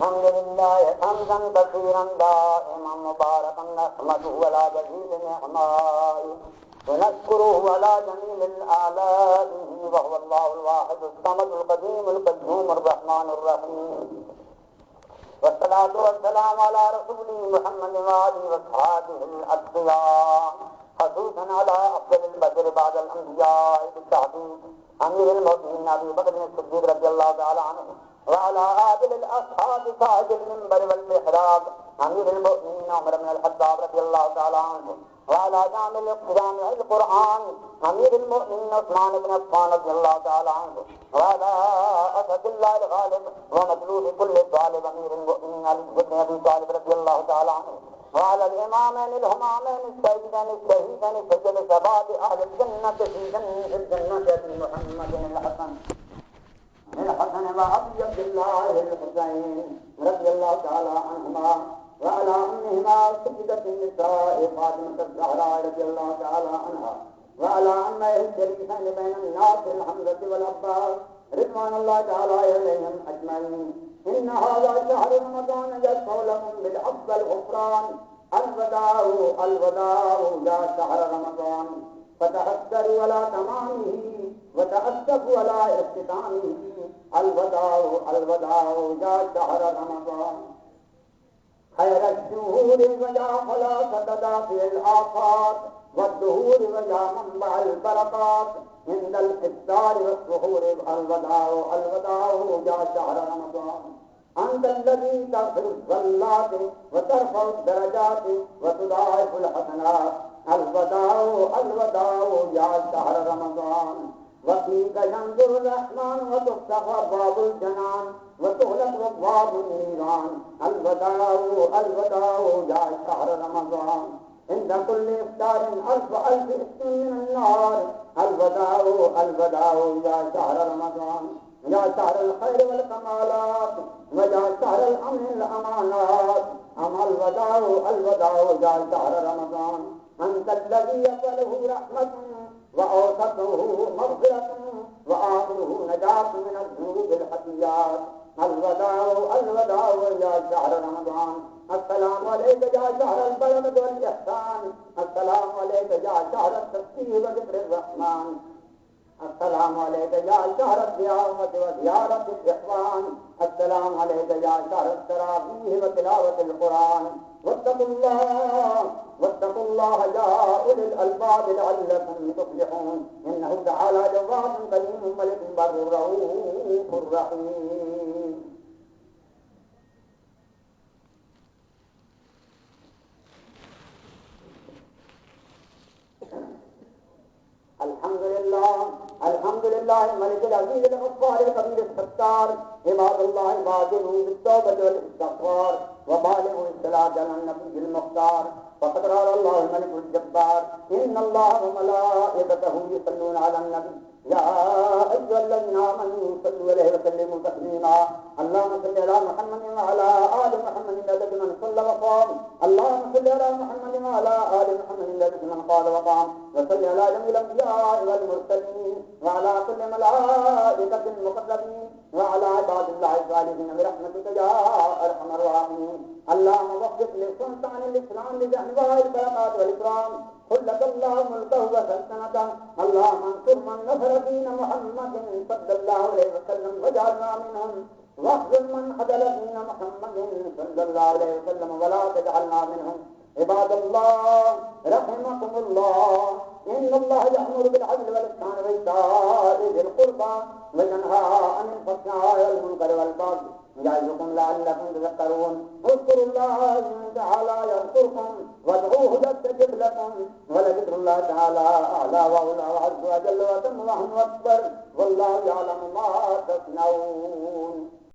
الحمد لله حمدا كثيرا دائما مباركا نحمده على جزيل نعمائه ونشكره على جميل آلائه وهو الله الواحد الصمد القديم القيوم الرحمن الرحيم والصلاة والسلام على رسوله محمد وآله وأصحابه الأتقياء خصوصا على أفضل البشر بعد الأنبياء بالتحديد أمير المؤمنين أبي بكر الصديق رضي الله تعالى عنه وعلى عادل الأصحاب صاحب المنبر والمحراب أمير المؤمنين عمر بن الخطاب رضي الله تعالى عنه وعلى جامع القرآن أمير المؤمنين عثمان بن عفان رضي الله تعالى عنه وعلى أسد الله الغالب ومطلوب كل طالب أمير المؤمنين علي بن أبي طالب رضي الله تعالى عنه وعلى الإمامين الهمامين السيدين الشهيدين سيد شباب أهل الجنة في جنة محمد الحسن وأبي عبد الله الحسين رضي الله تعالى عنهما وعلى أمهما سيدة النساء فاطمة الزهراء رضي الله تعالى عنها وعلى عمه الشريفين بين الناس الحمزة والعباس رضوان الله تعالى عليهم أجمعين. إن هذا شهر رمضان يدفع لكم بالحب والغفران الوداع الوداع يا شهر رمضان فتحسروا على تمامه وتأسفوا على اختتامه الوداع الوداع يا شهر رمضان خير الشهور ويا خلاصة في الآفات والدهور ويا منبع البركات عند الإفطار والسحور الوداع الوداع يا شهر رمضان أنت الذي تغفر الزلات وترفع الدرجات وتضاعف الحسنات الوداع الوداع يا شهر رمضان وفيك ينظر الرحمن وتفتح أبواب الجنان وتغلق أبواب النيران الوداع الوداع يا شهر رمضان عند كل إفطار ألف اسم من النار الوداع الوداع يا شهر رمضان يا شهر الخير والكمالات ويا شهر الأمن الأمانات أما الوداع الوداع يا شهر رمضان أنت الذي يقبله رحمة وأوسطه مغفرة وآخره نجاة من الذنوب الخطيئات الوداع الوداع يا شهر رمضان السلام عليك يا شهر البركة والإحسان السلام عليك يا شهر التسبيح وذكر الرحمن السلام عليك يا شهر الزيارة وزيارة الإخوان السلام عليك يا شهر التراويح وتلاوة القرآن واتقوا الله يا أولي الألباب لعلكم تفلحون إنه تعالى جواد كريم ملك بر رؤوف رحيم. الحمد لله الملك العزيز الغفار الكبير الستار عباد الله بادروا بالتوبة والاستغفار وبالغوا الصلاة على النبي المختار فقد قال الله الملك الجبار إن الله وملائكته يصلون على النبي يا أيها الذين آمنوا صلوا عليه وسلموا تسليما اللهم صل على محمد وعلى آل محمد الذي من صلى وقام اللهم صل على محمد وعلى آل محمد الذي من قال وقام وصل على جميع الأنبياء والمرسلين وعلى كل ملائكة المقربين وعلى عباد الله الصالحين برحمتك يا أرحم الراحمين. اللهم وفق لسلطان الإسلام بأنواع البركات والإكرام خلق الله ملكه وسلطنته اللهم انصر من نصر دين محمد صلى الله عليه وسلم وجعلنا منهم واخذل من خذل دين محمد صلى الله عليه وسلم ولا تجعلنا منهم. عباد الله رحمكم الله إن الله يأمر بالعدل والإحسان وإيتاء ذي القربى وينهى عن الفحشاء والمنكر والبغي يعظكم لعلكم تذكرون. اذكروا الله تعالى يذكركم وادعوه يستجب لكم ولذكر الله تعالى أعلى وأولى وعز وجل وأتم وأحسن أكبر والله يعلم ما تصنعون.